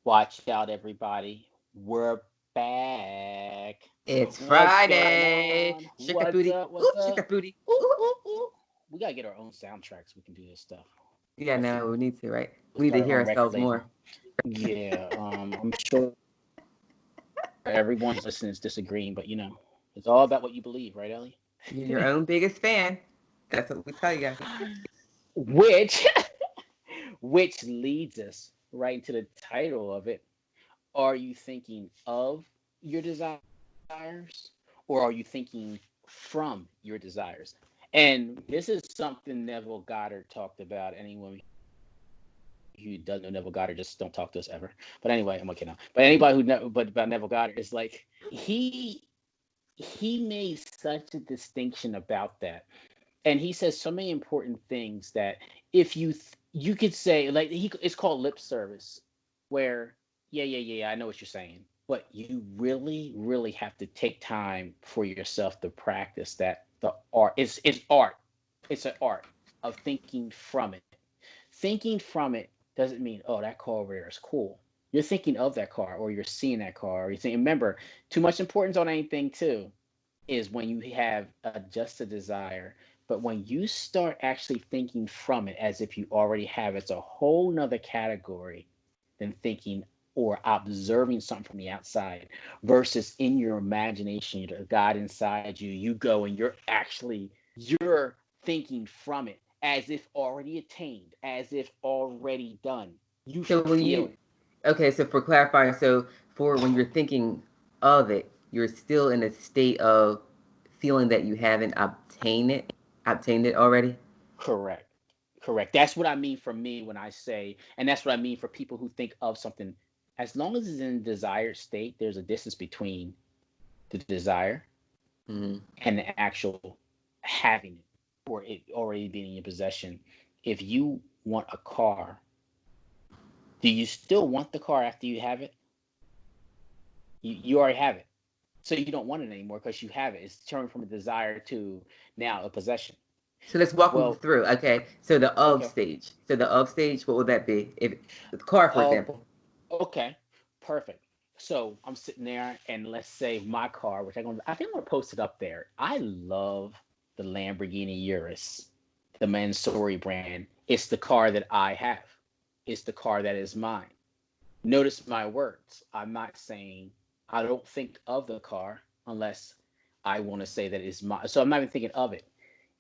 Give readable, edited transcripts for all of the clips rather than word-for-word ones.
Watch out, everybody. We're back. It's What's going Friday. on? Shake that What's booty. up? Ooh, What's shake up? that booty. Ooh, Ooh. ooh, ooh. We gotta get our own soundtracks. We can do this stuff. Yeah, Our few no, we need to, right? We need start to our hear own record ourselves label. more. Yeah. I'm sure everyone's listening is disagreeing, but it's all about what you believe, right, Ellie? You're your own biggest fan. That's what we tell you guys. which, which leads us right into the title of it. Are you thinking of your desires or are you thinking from your desires? And this is something Neville Goddard talked about. Anyone who doesn't know Neville Goddard, just don't talk to us ever. But anyway, I'm okay now. But anybody who know but about Neville Goddard is like he made such a distinction about that, and he says so many important things that if you could say like it's called lip service, where yeah, I know what you're saying, but you really have to take time for yourself to practice that. The art is art. It's an art of thinking from it. Thinking from it doesn't mean, oh, that car over there is cool. You're thinking of that car, or you're seeing that car, or you think. Remember, too much importance on anything too is when you have just a desire. But when you start actually thinking from it as if you already have, it's a whole nother category than thinking or observing something from the outside versus in your imagination, the God inside you, you go and you're thinking from it as if already attained, as if already done. You So when feel you, it. okay, so for clarifying, so for when you're thinking of it, you're still in a state of feeling that you haven't obtained it already. Correct. Correct. That's what I mean for me when I say, and that's what I mean for people who think of something. As long as it's in a desired state, there's a distance between the desire Mm-hmm. and the actual having it or it already being in your possession. If you want a car, do you still want the car after you have it? You already have it. So you don't want it anymore because you have it. It's turned from a desire to now a possession. So let's walk them Well, through. Okay, so the of okay. stage. So the of stage, what would that be? If the car, for Oh, example. okay. Perfect. So I'm sitting there, and let's say my car, I think I'm gonna post it up there. I love the Lamborghini Urus, the Mansory brand. It's the car that I have. It's the car that is mine. Notice my words. I'm not saying I don't think of the car unless I want to say that it's mine. So I'm not even thinking of it.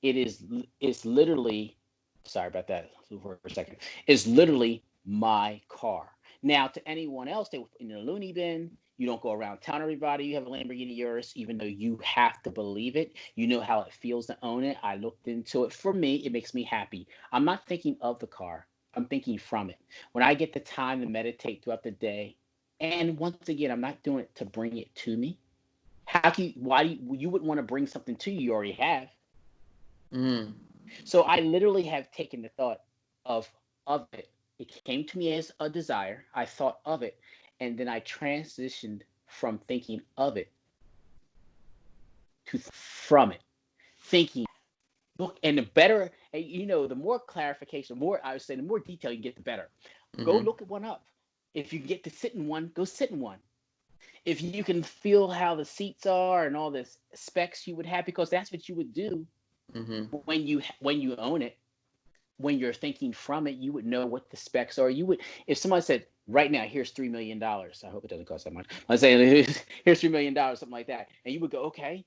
It's literally, sorry about that for a second. It's literally my car. Now to anyone else, they in the loony bin. You don't go around telling everybody you have a Lamborghini Urus, even though you have to believe it. You know how it feels to own it. I looked into it. For me, it makes me happy. I'm not thinking of the car. I'm thinking from it. When I get the time to meditate throughout the day, and once again, I'm not doing it to bring it to me. How can you? Why do you wouldn't want to bring something to you you already have? Mm. So I literally have taken the thought of of it. It came to me as a desire. I thought of it, and then I transitioned from thinking of it to from it, thinking. Look, and the better, and the more clarification, the more I would say, the more detail you get, the better. Go Mm-hmm. look at one up. If you get to sit in one, go sit in one. If you can feel how the seats are and all the specs you would have, because that's what you would do Mm-hmm. when you own it. When you're thinking from it, you would know what the specs are. You would, if someone said, right now, here's $3 million. I hope it doesn't cost that much. Let's say here's $3 million, something like that, and you would go, okay,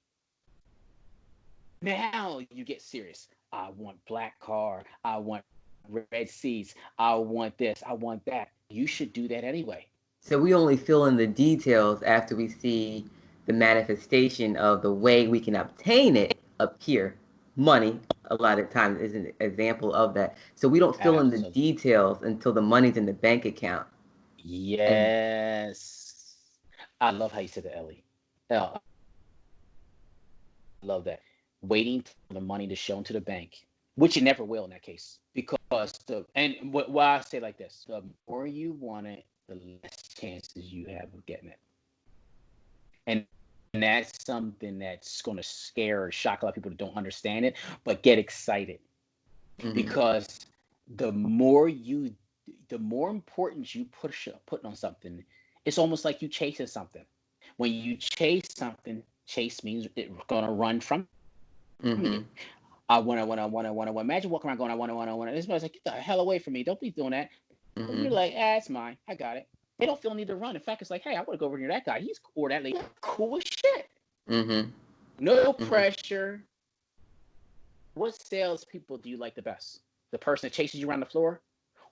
now you get serious. I want black car. I want red seats. I want this. I want that. You should do that anyway. So we only fill in the details after we see the manifestation of the way we can obtain it appear. Money, a lot of times, is an example of that. So we don't fill in the Absolutely. details until the money's in the bank account. And Yes. I love how you said that, Ellie. I love that. Waiting for the money to show into the bank, which it never will in that case. Because why I say like this, the more you want it, the less chances you have of getting it. And that's something that's going to scare or shock a lot of people that don't understand it, but get excited. mm-hmm. Because the more you do the more importance you put on something, it's almost like you chasing something. When you chase something, chase means it's gonna run from you. Mm-hmm. I want. Imagine walking around going, I want. This man's like, get the hell away from me. Don't be doing that. But you're Mm-hmm. like, it's mine. I got it. They don't feel need to run. In fact, it's like, hey, I want to go over near that guy. He's or that lady. Cool as shit. Mm-hmm. No Mm-hmm. pressure. What salespeople do you like the best? The person that chases you around the floor,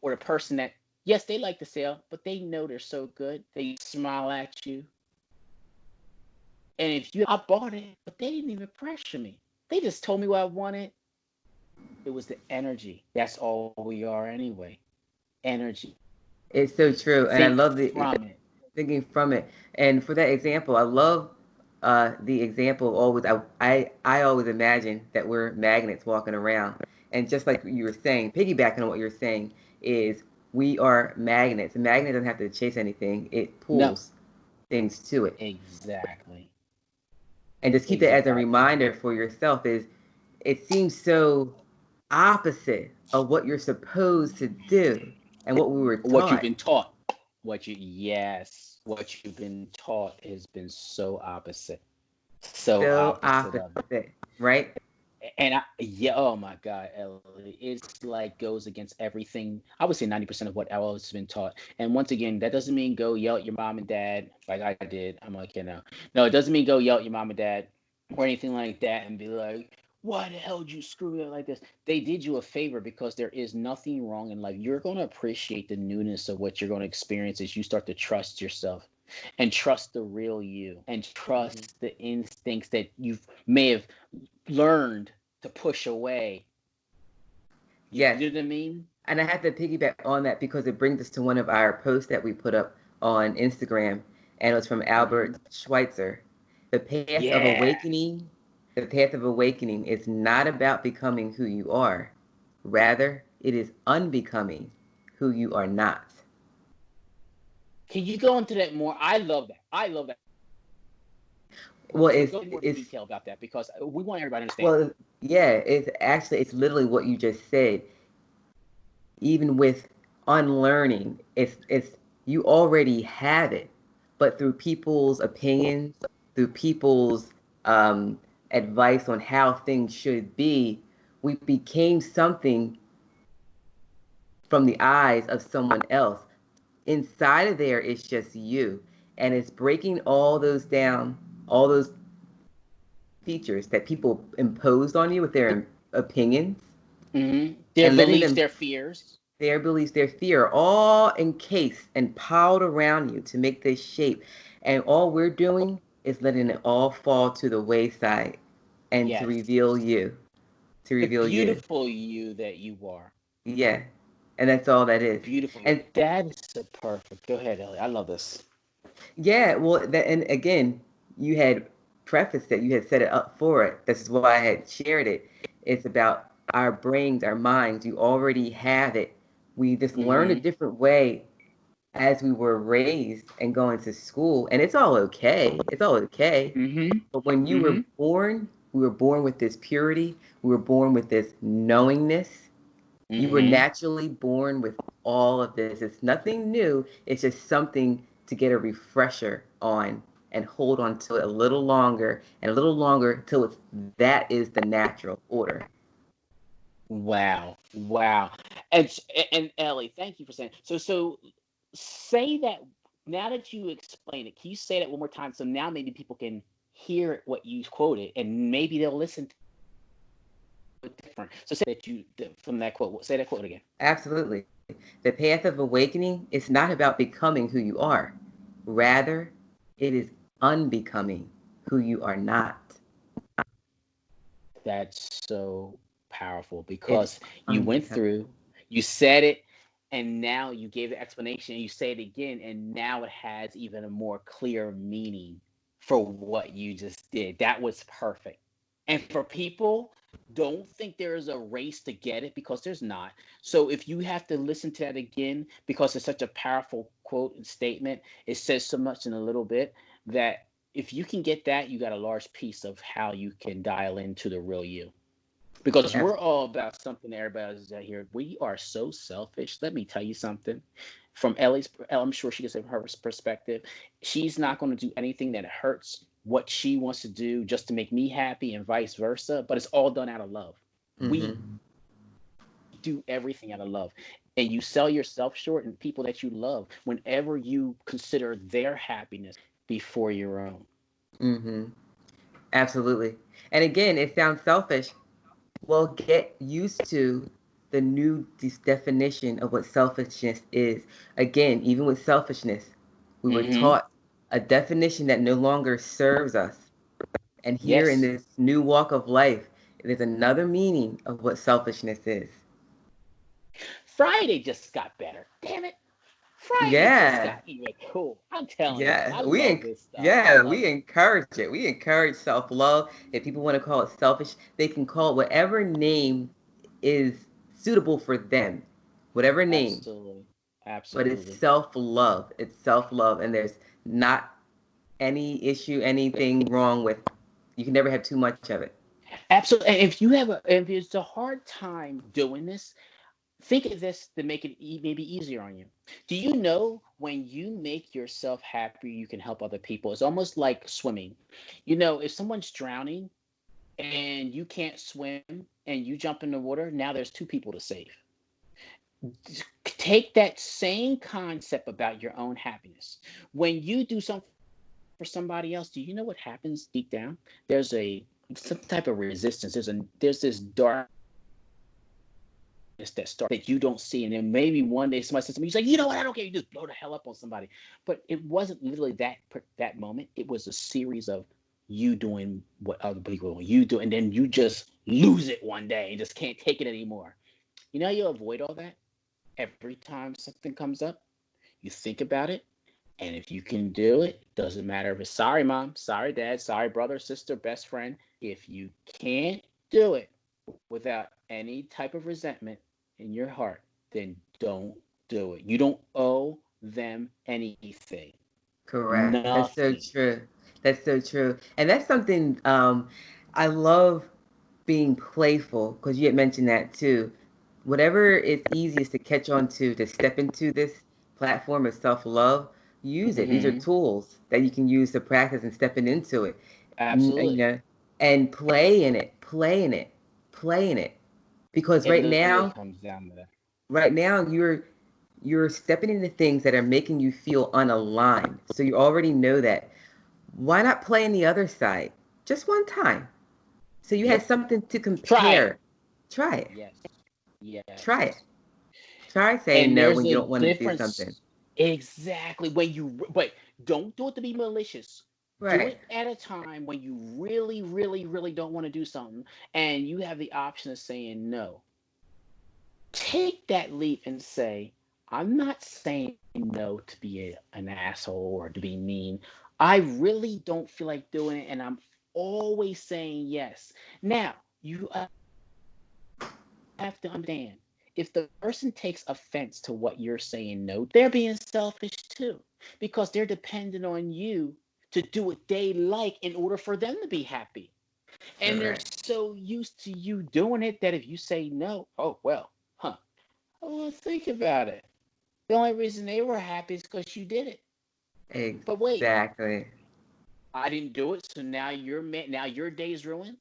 or the person that, yes, they like to sell, but they know they're so good. They smile at you, and if you, I bought it, but they didn't even pressure me. They just told me what I wanted. It was the energy. That's all we are anyway. Energy. It's so true, and I Think love the from it. thinking from it. And for that example, I love the example. Always, I always imagine that we're magnets walking around, and just like you were saying, piggybacking on what you're saying, is we are magnets. A magnet doesn't have to chase anything; it No, pulls things to it. exactly. And just keep that as a Exactly. reminder for yourself. Is it seems so opposite of what you're supposed to do and what we were What you've taught. been taught. Yes. What you've been taught has been so opposite. So So opposite of it. opposite, right? And yeah, oh my God, Ellie, it's like goes against everything. I would say 90% of what else has been taught. And once again, that doesn't mean go yell at your mom and dad like I did. I'm like, no, it doesn't mean go yell at your mom and dad or anything like that and be like, why the hell did you screw it like this? They did you a favor because there is nothing wrong in life. You're going to appreciate the newness of what you're going to experience as you start to trust yourself and trust the real you and Mm-hmm. trust the instincts that you may have learned to push away. You Yes. know what I mean? And I have to piggyback on that because it brings us to one of our posts that we put up on Instagram, and it was from Mm-hmm. Albert Schweitzer. The path of Yeah. awakening, the path of awakening is not about becoming who you are. Rather, it is unbecoming who you are not. Can you go into that more? I love that. I love that quote. Go into more Well, detail about that it's because we want everybody to understand. well, yeah, it's actually it's literally what you just said. Even with unlearning, it's you already have it, but through people's opinions, through people's advice on how things should be, we became something from the eyes of someone else. Inside of there, it's just you, and it's breaking all those down, all those features that people imposed on you with their opinions, Their and letting beliefs, them their fears. their beliefs, their fear, all encased and piled around you to make this shape. And all we're doing is letting it all fall to the wayside and to Yes. reveal you, to The reveal you. beautiful you that you are. Yeah. And that's all that is. Beautiful you. And That is so perfect. Go ahead, Ellie. I love this. yeah, well, that, and again, you had prefaced that you had set it up for it. This is why I had shared it. It's about our brains, our minds. You already have it. We just learned a Mm-hmm. different way as we were raised and going to school, and it's all okay. It's all okay. Mm-hmm. But when you Mm-hmm. were born, we were born with this purity. We were born with this knowingness. You were Mm-hmm. naturally born with all of this. It's nothing new. It's just something to get a refresher on and hold on to it a little longer and a little longer till it's that is the natural order. Wow. Wow. And and Ellie, thank you for saying. So say that now that you explain it, can you say that one more time so now maybe people can hear what you quoted and maybe they'll listen to it different. So say that you from that quote. Say that quote again. Absolutely. The path of awakening is not about becoming who you are. Rather, it is unbecoming who you are not. That's so powerful It's because you went unbecoming. through, you said it, and now you gave the explanation, and you say it again, and now it has even a more clear meaning for what you just did. That was perfect. And for people, don't think there is a race to get it because there's not. So if you have to listen to that again because it's such a powerful quote and statement, it says so much in a little bit that if you can get that, you got a large piece of how you can dial into the real you. Because we're Absolutely. all about something. Everybody else out here, we are so selfish. Let me tell you something. From Ellie's, I'm sure she can say from her perspective, she's not going to do anything that hurts what she wants to do just to make me happy, and vice versa. But it's all done out of love. We Mm-hmm. do everything out of love. And you sell yourself short and people that you love whenever you consider their happiness before your own. Mm-hmm. Absolutely. And again, it sounds selfish. Well, get used to the new definition of what selfishness is. Again, even with selfishness, we were Mm-hmm. taught a definition that no longer serves us. And here in Yes. this new walk of life, there's another meaning of what selfishness is. Friday just got better. Damn it. Friday just Yeah. got even cool. I'm telling you, Yeah, I love this stuff. I yeah, love we it. encourage it. We encourage self-love. If people want to call it selfish, they can call it whatever name is suitable for them. Whatever name. Absolutely. But it's Absolutely. self-love. It's self-love, and there's not any issue, anything wrong with. You can never have too much of it. Absolutely. And if you have if it's a hard time doing this, think of this to make it maybe easier on you. Do you know when you make yourself happy, you can help other people? It's almost like swimming. If someone's drowning and you can't swim and you jump in the water, now there's two people to save. Take that same concept about your own happiness. When you do something for somebody else, do you know what happens deep down? There's a some type of resistance. There's this darkness that starts to come up that you don't see, and then maybe one day somebody says something, you say, you know what, I don't care. You just blow the hell up on somebody. But it wasn't literally that moment. It was a series of you doing what other people want you do, and then you just lose it one day and just can't take it anymore. You know how you avoid all that? Every time something comes up, you think about it, and if you can do it, doesn't matter if it's sorry mom, sorry dad, sorry brother, sister, best friend. If you can't do it without any type of resentment in your heart, then don't do it. You don't owe them anything. Correct. That's so Nothing. true. That's so true. And that's something I love being playful because you had mentioned that too. Whatever is easiest to catch on to step into this platform of self-love, use it. These are Mm-hmm. tools that you can use to practice and stepping into it. You Absolutely. know, and play in it, play in it, play in it. Because It literally comes down to that. right now you're stepping into things that are making you feel unaligned. So you already know that. Why not play in the other side just one time? So you had Yep. something to Try it. compare. Try it. Yes. Yes. Try it. Try saying And no there's when you a don't want to do something. difference. Exactly. But don't do it to be malicious. Do Right. it at a time when you really, really, really don't want to do something, and you have the option of saying no. Take that leap and say, I'm not saying no to be an asshole or to be mean. I really don't feel like doing it, and I'm always saying yes. Now, you have to understand, if the person takes offense to what you're saying no to, they're being selfish too, because they're dependent on you to do what they like in order for them to be happy. And they're Correct. so used to you doing it that if you say no, oh, well, huh. Well, think about it. The only reason they were happy is because you did it. But wait, Exactly. I didn't do it, so now your day's ruined.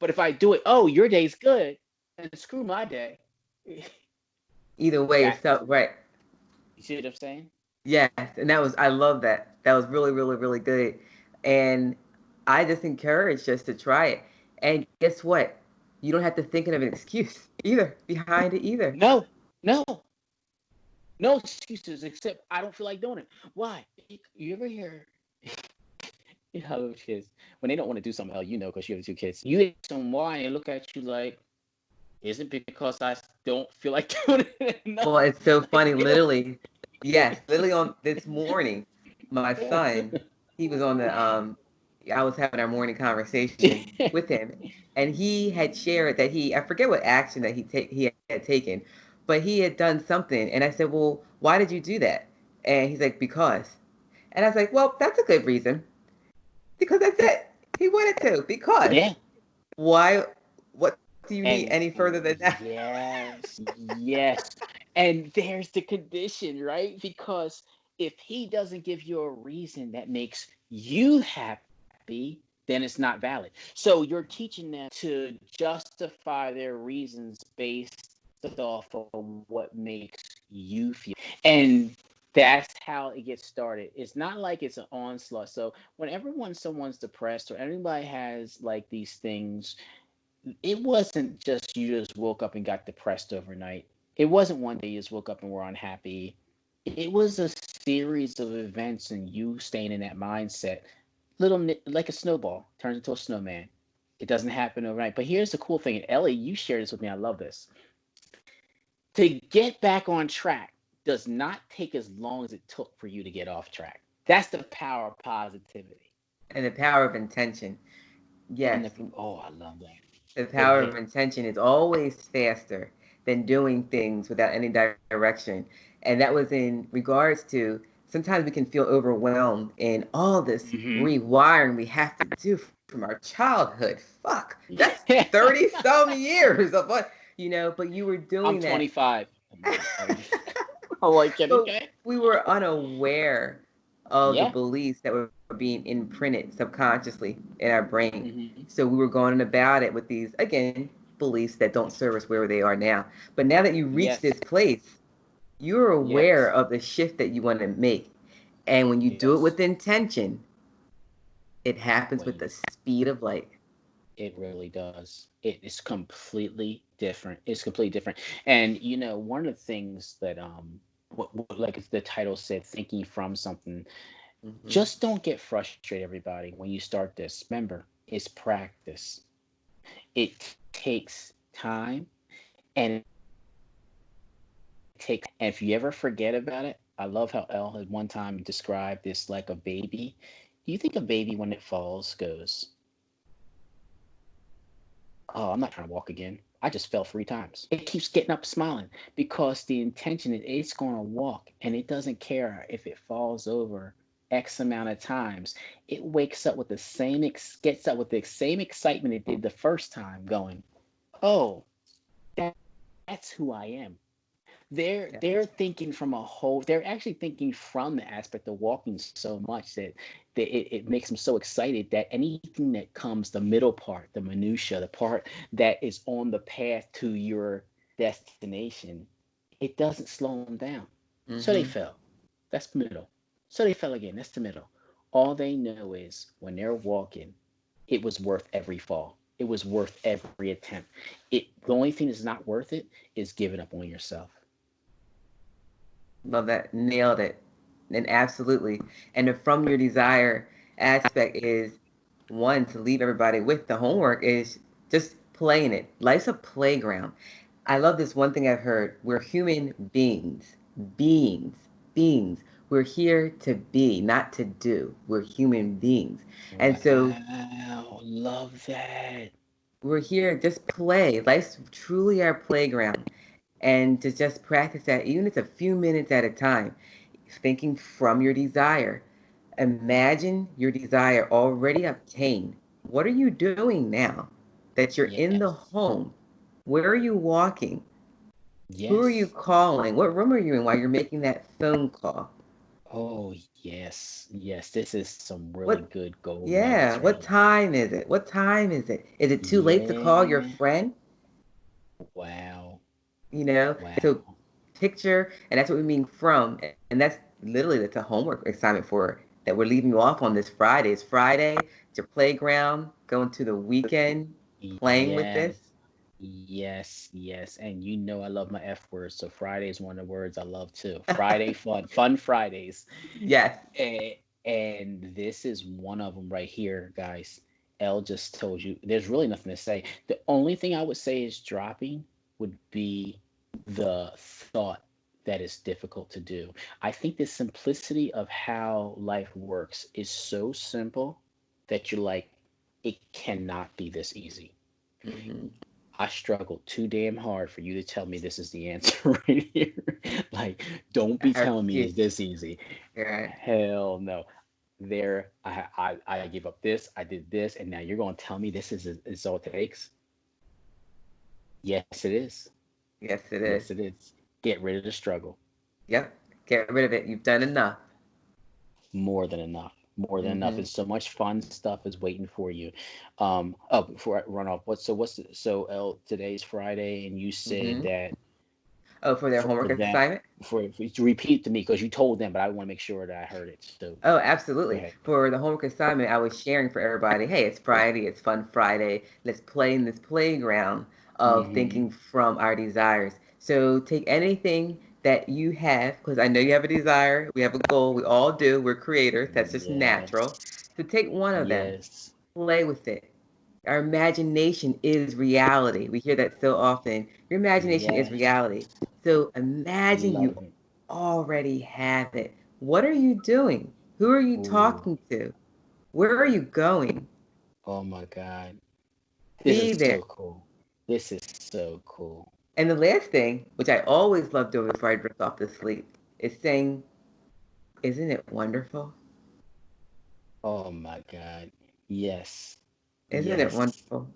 But if I do it, oh, your day's good, and screw my day. Either way, it's That's so right. You see what I'm saying? Yes, and that was I love that. That was really, really, really good. And I just encourage just to try it. And guess what? You don't have to think of an excuse either behind it either. No, no, no excuses except I don't feel like doing it. Why? You ever hear kids when they don't want to do something? Oh, because you have two kids. You ask them why, and they look at you like, "Is it because I don't feel like doing it enough?" Well, it's so Like funny. they don't. Literally, yes, literally on this morning, my son, he was on the I was having our morning conversation with him, and he had shared that I forget what action that he had taken, but he had done something, and I said, well, why did you do that? And he's like, because, and I was like, well, that's a good reason, because that's it. He wanted to, because Yeah. why? What's the Do you need And any further than that? yes, yes. And there's the condition, right? Because if he doesn't give you a reason that makes you happy, then it's not valid. So you're teaching them to justify their reasons based off of what makes you feel. And that's how it gets started. It's not like it's an onslaught. So whenever someone's depressed or anybody has like these things, it wasn't just you just woke up and got depressed overnight. It wasn't one day you just woke up and were unhappy. It was a series of events and you staying in that mindset. Like a snowball turns into a snowman. It doesn't happen overnight. But here's the cool thing, and Ellie, you shared this with me. I love this. To get back on track does not take as long as it took for you to get off track. That's the power of positivity. And the power of intention. And Yes, I love that. the Go power of ahead. intention is always faster than doing things without any direction. And that was in regards to sometimes we can feel overwhelmed in all this Mm-hmm. rewiring we have to do from our childhood. Fuck, that's Yeah. 30 some years of what, but you were I'm doing that. 25. I'm like, kidding, But okay? we were unaware of the Yeah. beliefs that were being imprinted subconsciously in our brain. Mm-hmm. So we were going about it with these, again, beliefs that don't serve us where they are now. But now that you reach Yes. this place, you're aware Yes. of the shift that you want to make. And when you do it Yes. with intention, it happens with Wait. the speed of light. It really does. It is completely different. It's completely different. And one of the things that like the title said, thinking from something. Mm-hmm. Just don't get frustrated, everybody, when you start this. Remember, it's practice. It takes time and it takes patience. And if you ever forget about it, I love how Elle had one time described this like a baby. Do you think a baby when it falls goes, "Oh, I'm not trying to walk again. I just fell 3 times." It keeps getting up smiling because the intention is it's going to walk and it doesn't care if it falls over X amount of times. It wakes up with gets up with the same excitement it did the first time, going, "Oh, that's who I am." They're Yeah. thinking from a whole. They're actually thinking from the aspect of walking so much that it makes them so excited that anything that comes, the middle part, the minutia, the part that is on the path to your destination, it doesn't slow them down. So they Mm-hmm. fell. That's the middle. So they fell again. That's the middle. All they know is when they're walking, it was worth every fall. It was worth every attempt. The only thing that's not worth it is giving up on yourself. Love that. Nailed it. And absolutely. And the from your desire aspect is one to leave everybody with the homework is just playing it. Life's a playground. I love this one thing I've heard. We're human beings. Beings. Beings. We're here to be, not to do. We're human beings. And so Wow, love that. we're here just play. Life's truly our playground. And to just practice that, even if it's a few minutes at a time, thinking from your desire. Imagine your desire already obtained. What are you doing now that you're in the Yes, home? Where are you walking? Who are you yes. calling? What room are you in while you're making that phone call? Oh, yes, yes. This is some really What, good gold yeah, nuggets right what here. time is it? What time is it? Is it too late to call your Yeah. friend? Wow, So wow. picture, and that's what we mean from, and that's a homework assignment for that we're leaving you off on this Friday. It's Friday, it's your playground, going to the weekend, playing with Yes, this. yes, yes. And I love my F words. So Friday is one of the words I love too. Friday fun, fun Fridays. Yes. And this is one of them right here, guys. L just told you there's really nothing to say. The only thing I would say is dropping would be the thought that is difficult to do. I think the simplicity of how life works is so simple that you're like, it cannot be this easy. Hmm. I struggled too damn hard for you to tell me this is the answer right here. Like, don't be I telling me it's refuse. this easy. Right. Hell no. There, I give up this, I did this, and now you're going to tell me this is all it takes? Yes, it is. Yes, it is. Yes, it is. Get rid of the struggle. Yep. Get rid of it. You've done enough. More than enough. More than enough. Mm-hmm. And so much fun stuff is waiting for you. Before I run off, today's Friday, and you said Mm-hmm. that Oh, for their for homework them assignment? for to repeat to me because you told them, but I want to make sure that I heard it. So Oh, go absolutely. ahead. For the homework assignment, I was sharing for everybody, hey, it's Friday, it's Fun Friday. Let's play in this playground of Mm-hmm. thinking from our desires. So take anything that you have, because I know you have a desire, we have a goal, we all do, we're creators, that's just natural. Yes. So take one of them, Yes. play with it. Our imagination is reality. We hear that so often. Your imagination is Yes. reality. So imagine Love you it. already have it. What are you doing? Who are you Ooh. talking to? Where are you going? Oh my God. This is Be there. so cool. This is so cool. And the last thing, which I always love doing before I drift off to sleep, is saying, isn't it wonderful? Oh my God. Yes. Isn't it Yes. wonderful?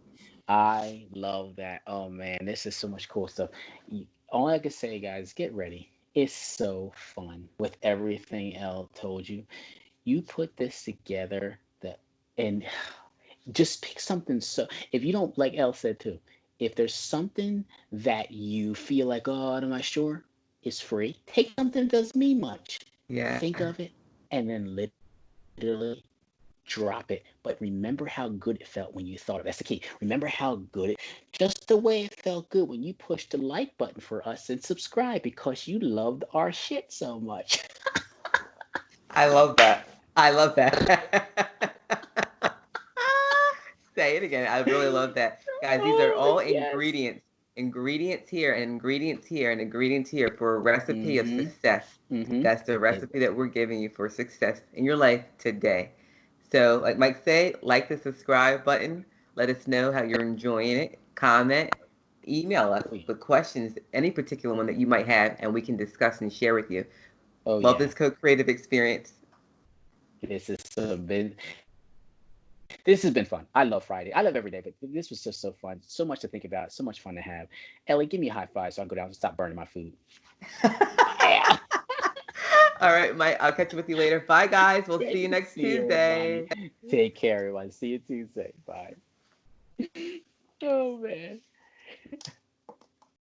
I love that. Oh man, this is so much cool stuff. All I can say, guys, get ready. It's so fun with everything Elle told you. You put this together that and just pick something. So if you don't, like Elle said too, if there's something that you feel like, oh, I'm not sure, it's free. Take something that doesn't mean much. Yeah. Think of it and then literally drop it. But remember how good it felt when you thought of it. That's the key. Remember how good it, just the way it felt good when you pushed the like button for us and subscribe because you loved our shit so much. I love that. I love that. Say it again. I really love that. Guys, these are Oh, all yes. ingredients. Ingredients here and ingredients here and ingredients here for a recipe of Mm-hmm. success. Mm-hmm. That's the And recipe that we're giving you for success in your life today. So, like Mike said, like the subscribe button. Let us know how you're enjoying it. Comment, email us oh yeah. with questions, any particular one that you might have, and we can discuss and share with you. Oh Love yeah. this co-creative experience. This has been fun. I love Friday. I love every day, but this was just so fun. So much to think about. So much fun to have. Ellie, give me a high five so I can go down and stop burning my food. Yeah. All right, Mike. I'll catch you with you later. Bye, guys. We'll see you next See you, everybody. Tuesday. Take care, everyone. See you Tuesday. Bye. Oh man.